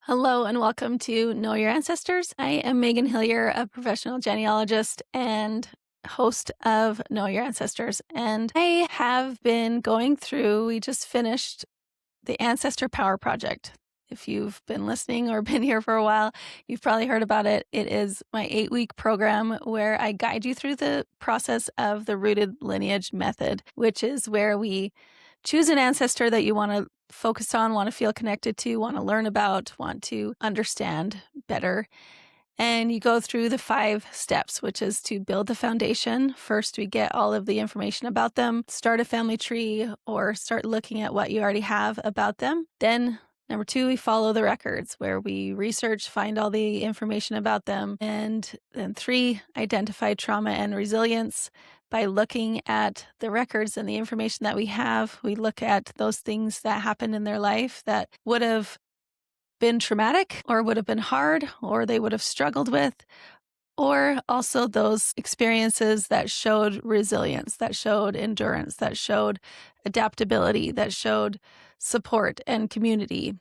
Hello and welcome to Know Your Ancestors. I am Megan Hillier, a professional genealogist and host of Know Your Ancestors. And I have been going through, we just finished the Ancestor Power Project. If you've been listening or been here for a while, you've probably heard about it. It is my 8-week program where I guide you through the process of the rooted lineage method, which is where we choose an ancestor that you want to focus on, want to feel connected to, want to learn about, want to understand better. And you go through the 5 steps, which is to build the foundation. First, we get all of the information about them, start a family tree, or start looking at what you already have about them. Then number 2, we follow the records where we research, find all the information about them. And then 3, identify trauma and resilience. By looking at the records and the information that we have, we look at those things that happened in their life that would have been traumatic or would have been hard or they would have struggled with, or also those experiences that showed resilience, that showed endurance, that showed adaptability, that showed support and community.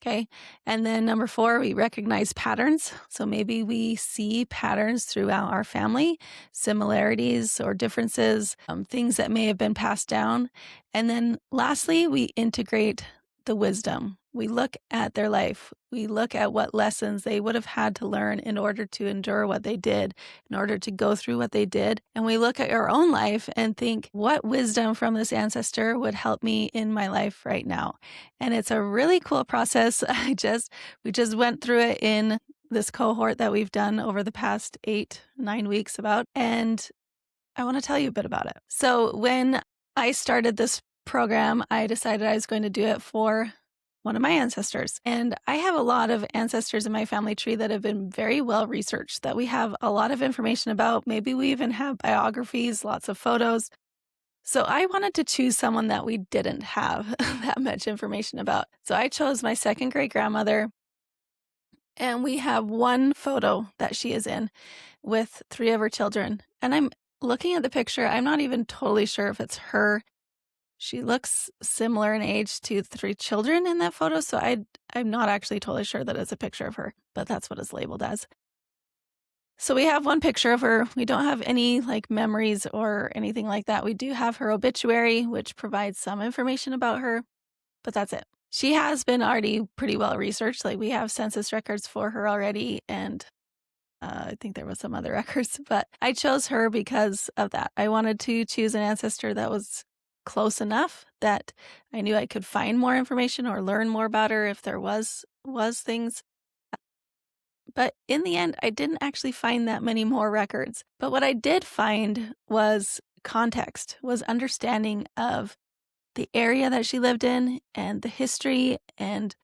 Okay. And then number 4, we recognize patterns. So maybe we see patterns throughout our family, similarities or differences, things that may have been passed down. And then lastly, we integrate the wisdom. We look at their life. We look at what lessons they would have had to learn in order to endure what they did, in order to go through what they did. And we look at our own life and think, what wisdom from this ancestor would help me in my life right now? And it's a really cool process. We just went through it in this cohort that we've done over the past 8-9 weeks about, and I want to tell you a bit about it. So when I started this program, I decided I was going to do it for one of my ancestors. And I have a lot of ancestors in my family tree that have been very well researched, that we have a lot of information about. Maybe we even have biographies, lots of photos. So I wanted to choose someone that we didn't have that much information about. So I chose my second great grandmother, and we have one photo that she is in with 3 of her children. And I'm looking at the picture. I'm not even totally sure if it's her. She looks similar in age to 3 children in that photo, so I'm not actually totally sure that it's a picture of her, but that's what it's labeled as. So we have one picture of her. We don't have any memories or anything like that. We do have her obituary, which provides some information about her, but that's it. She has been already pretty well researched. We have census records for her already, and I think there was some other records, but I chose her because of that. I wanted to choose an ancestor that was close enough that I knew I could find more information or learn more about her if there was things. But in the end, I didn't actually find that many more records. But what I did find was context, was understanding of the area that she lived in and the history and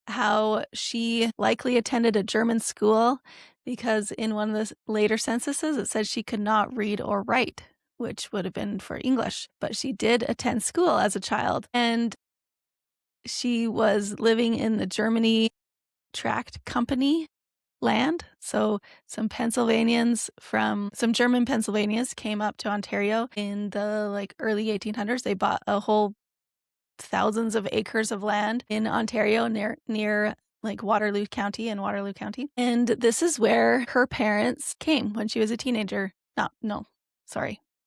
how she likely attended a German school, because in one of the later censuses, it said she could not read or write, which would have been for English, but she did attend school as a child. And she was living in the Germany Tract Company land. So some German Pennsylvanians came up to Ontario in the early 1800s. They bought a whole thousands of acres of land in Ontario near Waterloo County and Waterloo County. And this is where her parents came when she was a teenager.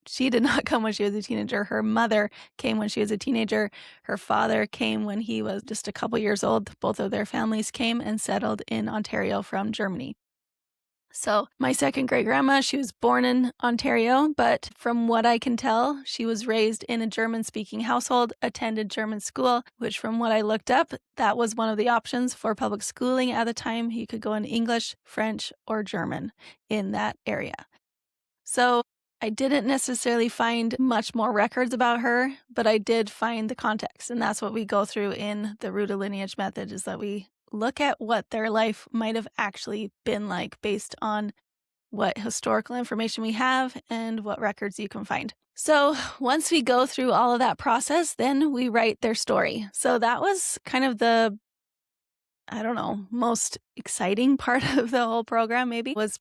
She did not come when she was a teenager. Her mother came when she was a teenager. Her father came when he was just a couple years old. Both of their families came and settled in Ontario from Germany. So my second great grandma, she was born in Ontario, but from what I can tell, she was raised in a German-speaking household, attended German school, which from what I looked up, that was one of the options for public schooling at the time. You could go in English, French, or German in that area. So I didn't necessarily find much more records about her, but I did find the context. And that's what we go through in the rooted lineage method, is that we look at what their life might have actually been like based on what historical information we have and what records you can find. So once we go through all of that process, then we write their story. So that was kind of the, most exciting part of the whole program, maybe, was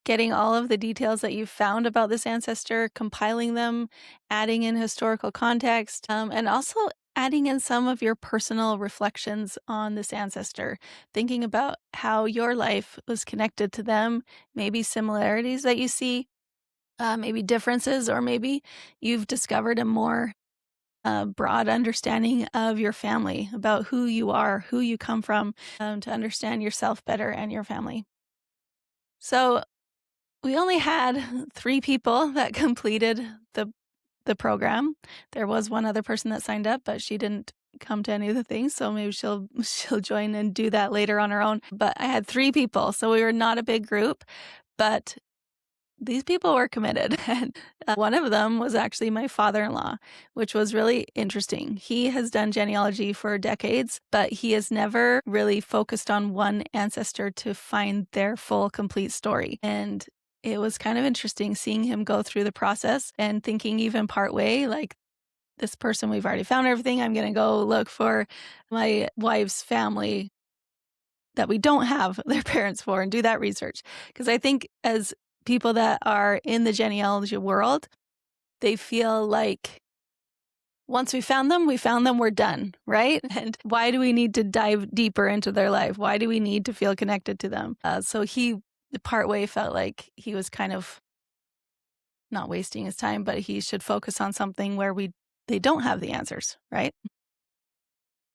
getting all of the details that you found about this ancestor, compiling them, adding in historical context, and also adding in some of your personal reflections on this ancestor, thinking about how your life was connected to them, maybe similarities that you see, maybe differences, or maybe you've discovered a more broad understanding of your family, about who you are, who you come from, to understand yourself better and your family. So we only had 3 people that completed the program. There was one other person that signed up, but she didn't come to any of the things, so maybe she'll join and do that later on her own. But I had 3 people, so we were not a big group, but these people were committed. And one of them was actually my father-in-law, which was really interesting. He has done genealogy for decades, but he has never really focused on one ancestor to find their full, complete story. And it was kind of interesting seeing him go through the process and thinking even partway, like, this person, we've already found everything. I'm going to go look for my wife's family that we don't have their parents for and do that research. Because I think as people that are in the genealogy world, they feel like once we found them, we're done, right? And why do we need to dive deeper into their life? Why do we need to feel connected to them? So he, partway, felt like he was kind of not wasting his time, but he should focus on something where they don't have the answers, right?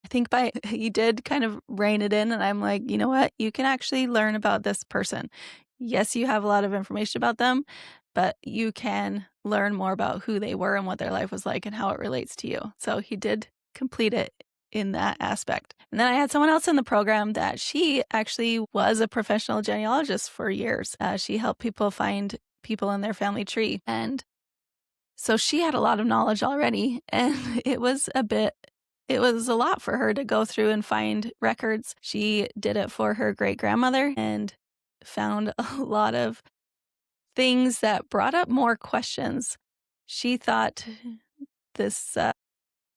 I think he did kind of rein it in, and I'm like, you know what? You can actually learn about this person. Yes, you have a lot of information about them, but you can learn more about who they were and what their life was like and how it relates to you. So he did complete it in that aspect. And then I had someone else in the program that she actually was a professional genealogist for years. She helped people find people in their family tree. And so she had a lot of knowledge already, and it was a lot for her to go through and find records. She did it for her great grandmother and found a lot of things that brought up more questions. She thought this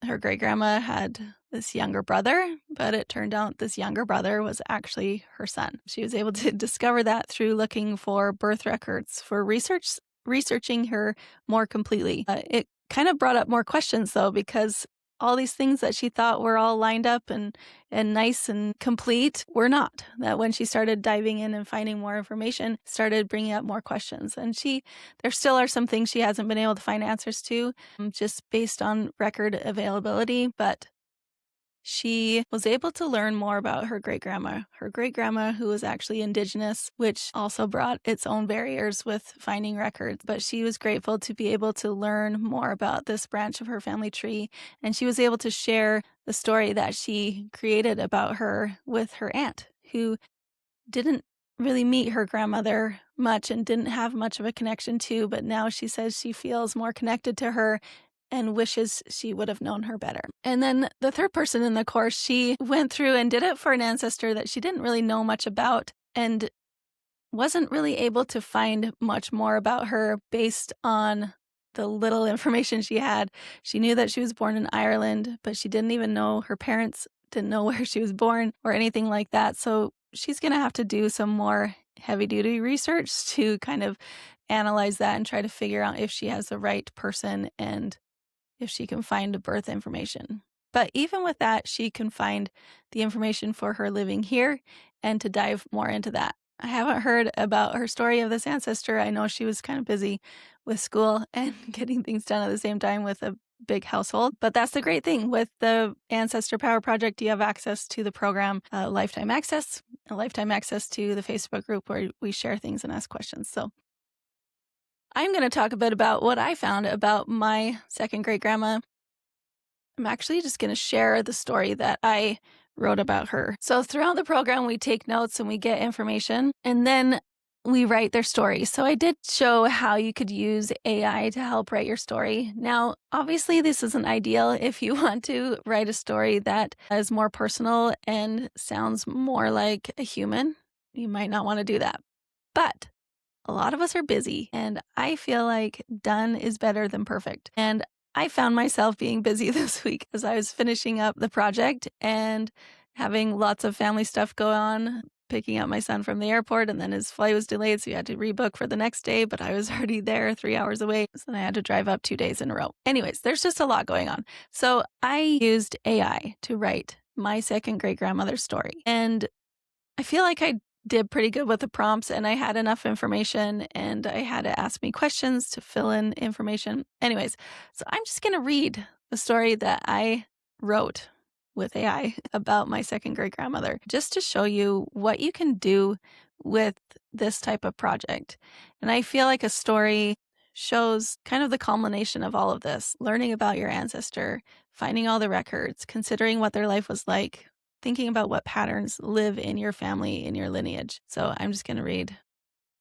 her great grandma had this younger brother, but it turned out this younger brother was actually her son. She was able to discover that through looking for birth records for researching her more completely. It kind of brought up more questions though, because all these things that she thought were all lined up and nice and complete were not. That when she started diving in and finding more information, started bringing up more questions. And there still are some things she hasn't been able to find answers to, just based on record availability, but she was able to learn more about her great grandma, who was actually Indigenous, which also brought its own barriers with finding records. But she was grateful to be able to learn more about this branch of her family tree. And she was able to share the story that she created about her with her aunt, who didn't really meet her grandmother much and didn't have much of a connection to. But now she says she feels more connected to her and wishes she would have known her better. And then the third person in the course, she went through and did it for an ancestor that she didn't really know much about and wasn't really able to find much more about her based on the little information she had. She knew that she was born in Ireland, but she didn't even know her parents didn't know where she was born or anything like that. So she's going to have to do some more heavy duty research to kind of analyze that and try to figure out if she has the right person and if she can find birth information. But even with that, she can find the information for her living here and to dive more into that. I haven't heard about her story of this ancestor. I know she was kind of busy with school and getting things done at the same time with a big household. But that's the great thing with the Ancestor Power Project. You have access to the program, lifetime access to the Facebook group where we share things and ask questions. So I'm going to talk a bit about what I found about my second great grandma. I'm actually just going to share the story that I wrote about her. So throughout the program, we take notes and we get information, and then we write their story. So I did show how you could use AI to help write your story. Now, obviously, this isn't ideal if you want to write a story that is more personal and sounds more like a human. You might not want to do that. But a lot of us are busy, and I feel like done is better than perfect. And I found myself being busy this week as I was finishing up the project and having lots of family stuff go on. picking up my son from the airport, and then his flight was delayed, so he had to rebook for the next day, but I was already there 3 hours away, so then I had to drive up 2 days in a row. Anyways, there's just a lot going on. So I used AI to write my second great-grandmother's story, and I feel like I did pretty good with the prompts, and I had enough information, and I had to ask me questions to fill in information. Anyways, so I'm just going to read the story that I wrote with AI about my second great grandmother, just to show you what you can do with this type of project. And I feel like a story shows kind of the culmination of all of this, learning about your ancestor, finding all the records, considering what their life was like, thinking about what patterns live in your family, in your lineage. So I'm just going to read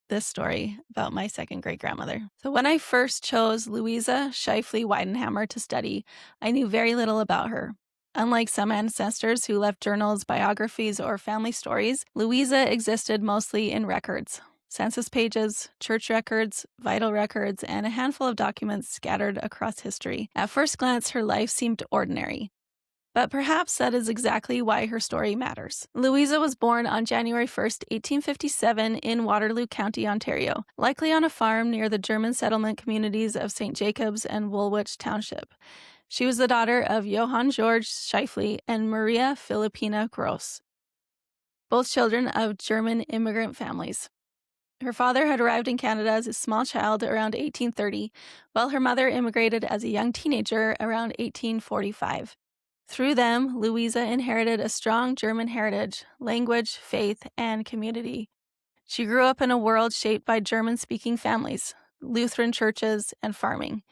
this story about my second great grandmother. So when I first chose Louisa Shifley Weidenhammer to study, I knew very little about her. Unlike some ancestors who left journals, biographies, or family stories, Louisa existed mostly in records. Census pages, church records, vital records, and a handful of documents scattered across history. At first glance, her life seemed ordinary. But perhaps that is exactly why her story matters. Louisa was born on January 1st, 1857 in Waterloo County, Ontario, likely on a farm near the German settlement communities of St. Jacobs and Woolwich Township. She was the daughter of Johann George Shifley and Maria Philippina Gross, both children of German immigrant families. Her father had arrived in Canada as a small child around 1830, while her mother immigrated as a young teenager around 1845. Through them, Louisa inherited a strong German heritage, language, faith, and community. She grew up in a world shaped by German-speaking families, Lutheran churches, and farming.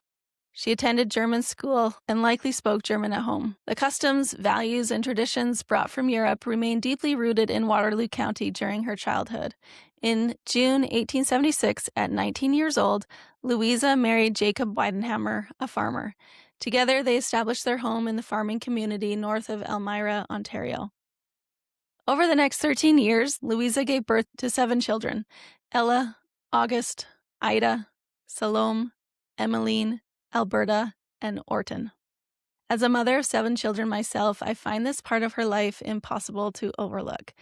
She attended German school and likely spoke German at home. The customs, values, and traditions brought from Europe remained deeply rooted in Waterloo County during her childhood. In June 1876, at 19 years old, Louisa married Jacob Weidenhammer, a farmer. Together, they established their home in the farming community north of Elmira, Ontario. Over the next 13 years, Louisa gave birth to 7 children: Ella, August, Ida, Salome, Emmeline, Alberta, and Orton. As a mother of 7 children myself, I find this part of her life impossible to overlook.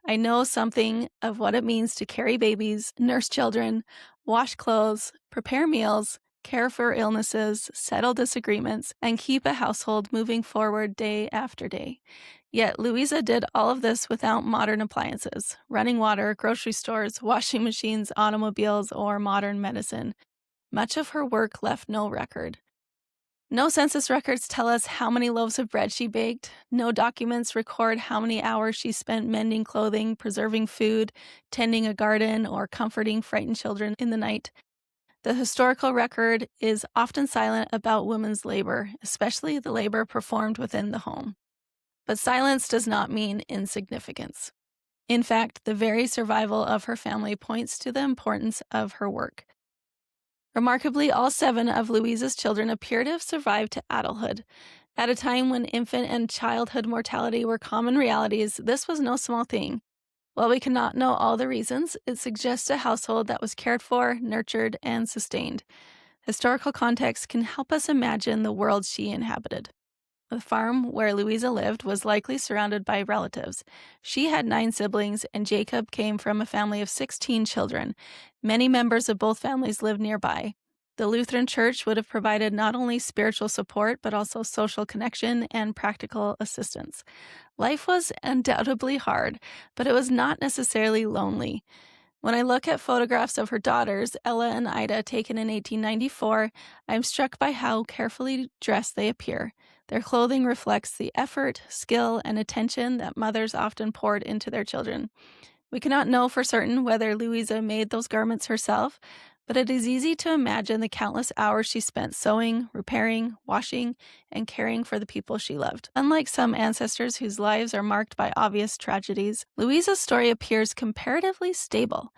I know something of what it means to carry babies, nurse children, wash clothes, prepare meals, care for illnesses, settle disagreements, and keep a household moving forward day after day. Yet Louisa did all of this without modern appliances, running water, grocery stores, washing machines, automobiles, or modern medicine. Much of her work left no record. No census records tell us how many loaves of bread she baked. No documents record how many hours she spent mending clothing, preserving food, tending a garden, or comforting frightened children in the night. The historical record is often silent about women's labor, especially the labor performed within the home. But silence does not mean insignificance. In fact, the very survival of her family points to the importance of her work. Remarkably, all 7 of Louisa's children appear to have survived to adulthood. At a time when infant and childhood mortality were common realities, this was no small thing. While we cannot know all the reasons, it suggests a household that was cared for, nurtured, and sustained. Historical context can help us imagine the world she inhabited. The farm where Louisa lived was likely surrounded by relatives. She had 9 siblings, and Jacob came from a family of 16 children. Many members of both families lived nearby. The Lutheran Church would have provided not only spiritual support, but also social connection and practical assistance. Life was undoubtedly hard, but it was not necessarily lonely. When I look at photographs of her daughters, Ella and Ida, taken in 1894, I'm struck by how carefully dressed they appear. Their clothing reflects the effort, skill, and attention that mothers often poured into their children. We cannot know for certain whether Louisa made those garments herself, but it is easy to imagine the countless hours she spent sewing, repairing, washing, and caring for the people she loved. Unlike some ancestors whose lives are marked by obvious tragedies, Louisa's story appears comparatively stable.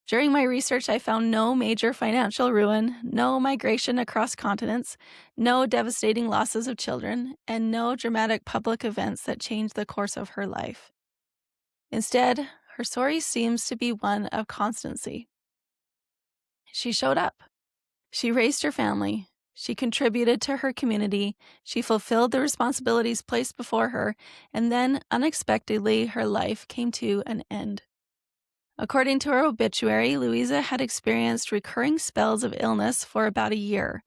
During my research, I found no major financial ruin, no migration across continents, no devastating losses of children, and no dramatic public events that changed the course of her life. Instead, her story seems to be one of constancy. She showed up. She raised her family. She contributed to her community. She fulfilled the responsibilities placed before her, and then, unexpectedly, her life came to an end. According to her obituary, Louisa had experienced recurring spells of illness for about a year,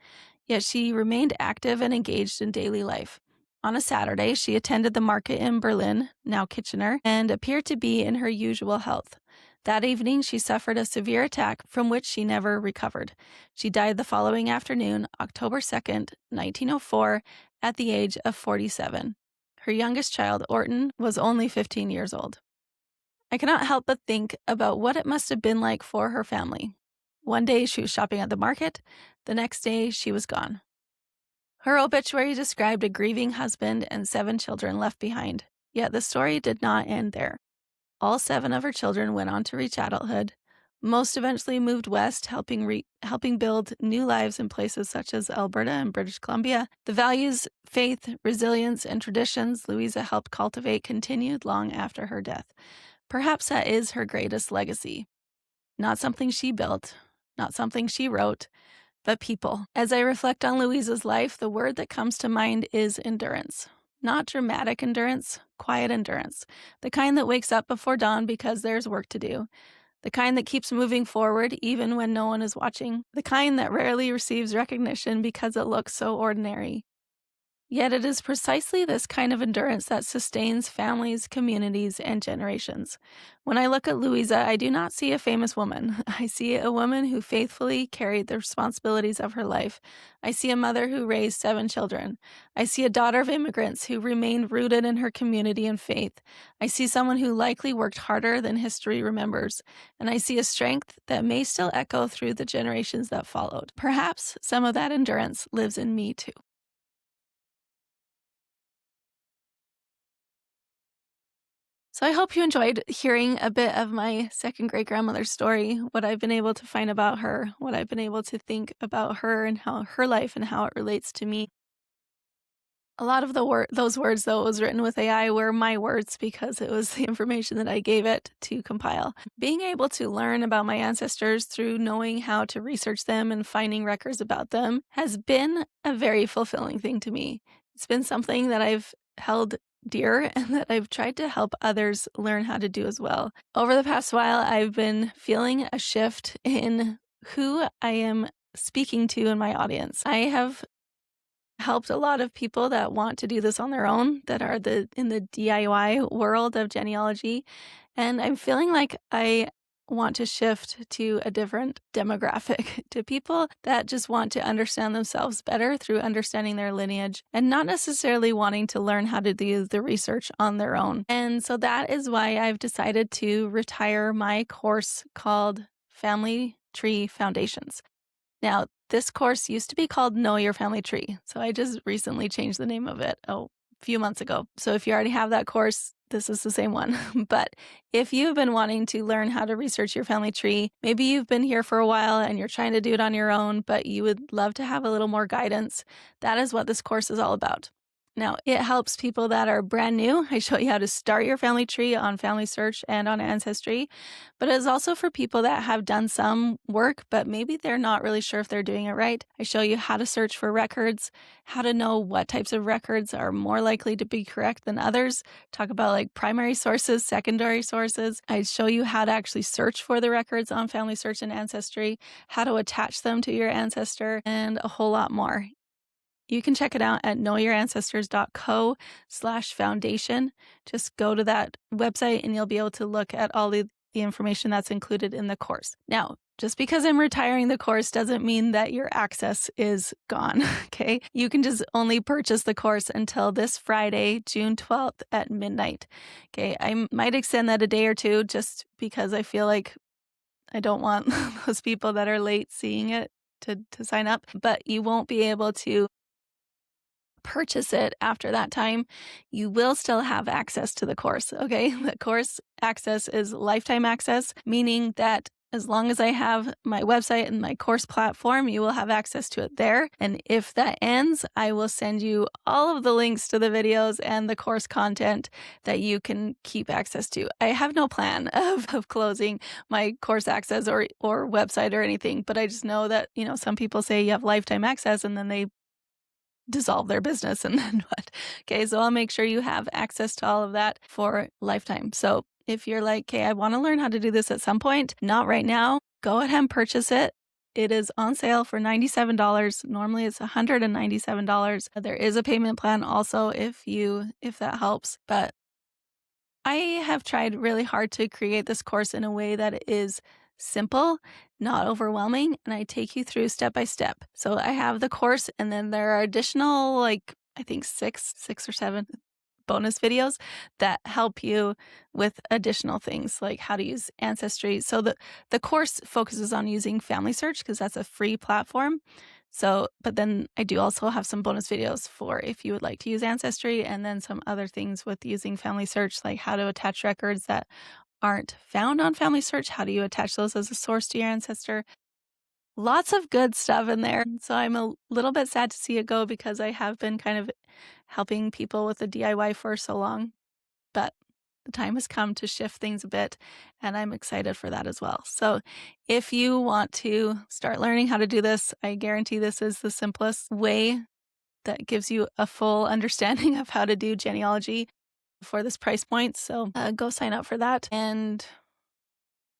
yet she remained active and engaged in daily life. On a Saturday, she attended the market in Berlin, now Kitchener, and appeared to be in her usual health. That evening, she suffered a severe attack from which she never recovered. She died the following afternoon, October 2nd, 1904, at the age of 47. Her youngest child, Orton, was only 15 years old. I cannot help but think about what it must have been like for her family. One day she was shopping at the market, the next day she was gone. Her obituary described a grieving husband and 7 children left behind, yet the story did not end there. All 7 of her children went on to reach adulthood. Most eventually moved west, helping build new lives in places such as Alberta and British Columbia. The values, faith, resilience, and traditions Louisa helped cultivate continued long after her death. Perhaps that is her greatest legacy. Not something she built, not something she wrote, but people. As I reflect on Louisa's life, the word that comes to mind is endurance. Not dramatic endurance, quiet endurance. The kind that wakes up before dawn because there's work to do. The kind that keeps moving forward even when no one is watching. The kind that rarely receives recognition because it looks so ordinary. Yet it is precisely this kind of endurance that sustains families, communities, and generations. When I look at Louisa, I do not see a famous woman. I see a woman who faithfully carried the responsibilities of her life. I see a mother who raised 7 children. I see a daughter of immigrants who remained rooted in her community and faith. I see someone who likely worked harder than history remembers. And I see a strength that may still echo through the generations that followed. Perhaps some of that endurance lives in me too. So I hope you enjoyed hearing a bit of my second great grandmother's story, what I've been able to find about her, what I've been able to think about her and how her life and how it relates to me. A lot of those words, though, was written with AI were my words because it was the information that I gave it to compile. Being able to learn about my ancestors through knowing how to research them and finding records about them has been a very fulfilling thing to me. It's been something that I've held dear and that I've tried to help others learn how to do as well. Over the past while, I've been feeling a shift in who I am speaking to in my audience. I have helped a lot of people that want to do this on their own, that are in the DIY world of genealogy, and I'm feeling like I want to shift to a different demographic, to people that just want to understand themselves better through understanding their lineage and not necessarily wanting to learn how to do the research on their own. And so that is why I've decided to retire my course called Family Tree Foundations. Now, this course used to be called Know Your Family Tree, so I just recently changed the name of it a few months ago. So if you already have that course, this is the same one. But if you've been wanting to learn how to research your family tree, maybe you've been here for a while and you're trying to do it on your own, but you would love to have a little more guidance, that is what this course is all about. Now, it helps people that are brand new. I show you how to start your family tree on Family Search and on Ancestry, but it is also for people that have done some work, but maybe they're not really sure if they're doing it right. I show you how to search for records, how to know what types of records are more likely to be correct than others. Talk about like primary sources, secondary sources. I show you how to actually search for the records on Family Search and Ancestry, how to attach them to your ancestor, and a whole lot more. You can check it out at knowyourancestors.co/foundation. Just go to that website and you'll be able to look at all the information that's included in the course. Now, just because I'm retiring the course doesn't mean that your access is gone, okay? You can just only purchase the course until this Friday, June 12th at midnight, okay? I might extend that a day or two just because I feel like I don't want those people that are late seeing it to sign up, but you won't be able to purchase it after that time. You will still have access to the course, okay? The course access is lifetime access, meaning that as long as I have my website and my course platform, you will have access to it there. And if that ends, I will send you all of the links to the videos and the course content that you can keep access to. I have no plan of closing my course access or website or anything, but I just know that, some people say you have lifetime access and then they dissolve their business and then what? Okay, so I'll make sure you have access to all of that for lifetime. So If you're like, okay, I want to learn how to do this at some point, not right now, go ahead and purchase it. It is on sale for $97. Normally it's $197. There is a payment plan also if that helps. But I have tried really hard to create this course in a way that is simple, not overwhelming, and I take you through step by step. So I have the course, and then there are additional, like, I think six or seven bonus videos that help you with additional things like how to use Ancestry. So the course focuses on using Family Search because that's a free platform. So, but then I do also have some bonus videos for if you would like to use Ancestry, and then some other things with using Family Search, like how to attach records that aren't found on Family Search. How do you attach those as a source to your ancestor? Lots of good stuff in there. So I'm a little bit sad to see it go because I have been kind of helping people with the DIY for so long. But the time has come to shift things a bit, and I'm excited for that as well. So if you want to start learning how to do this, I guarantee this is the simplest way that gives you a full understanding of how to do genealogy for this price point. So go sign up for that. And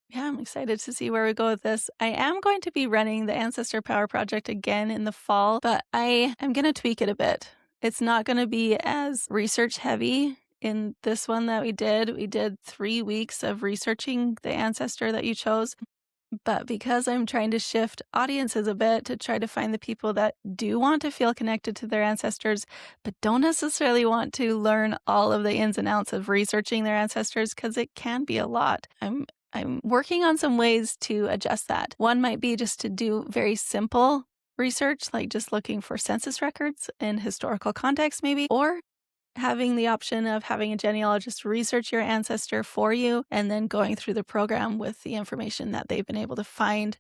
yeah, I'm excited to see where we go with this. I am going to be running the Ancestor Power Project again in the fall, but I am going to tweak it a bit. It's not going to be as research heavy in this one that we did. We did 3 weeks of researching the ancestor that you chose. But because I'm trying to shift audiences a bit to try to find the people that do want to feel connected to their ancestors, but don't necessarily want to learn all of the ins and outs of researching their ancestors, because it can be a lot. I'm working on some ways to adjust that. One might be just to do very simple research, like just looking for census records in historical context, maybe, or having the option of having a genealogist research your ancestor for you and then going through the program with the information that they've been able to find.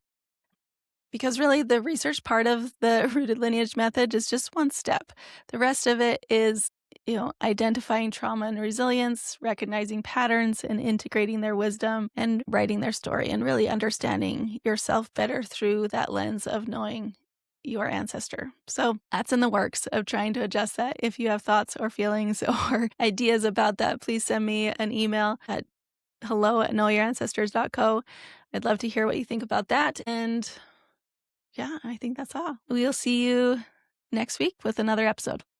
Because really, the research part of the rooted lineage method is just one step. The rest of it is, identifying trauma and resilience, recognizing patterns and integrating their wisdom, and writing their story, and really understanding yourself better through that lens of knowing your ancestor. So that's in the works of trying to adjust that. If you have thoughts or feelings or ideas about that, please send me an email at hello@knowyourancestors.co. I'd love to hear what you think about that. And yeah, I think that's all. We'll see you next week with another episode.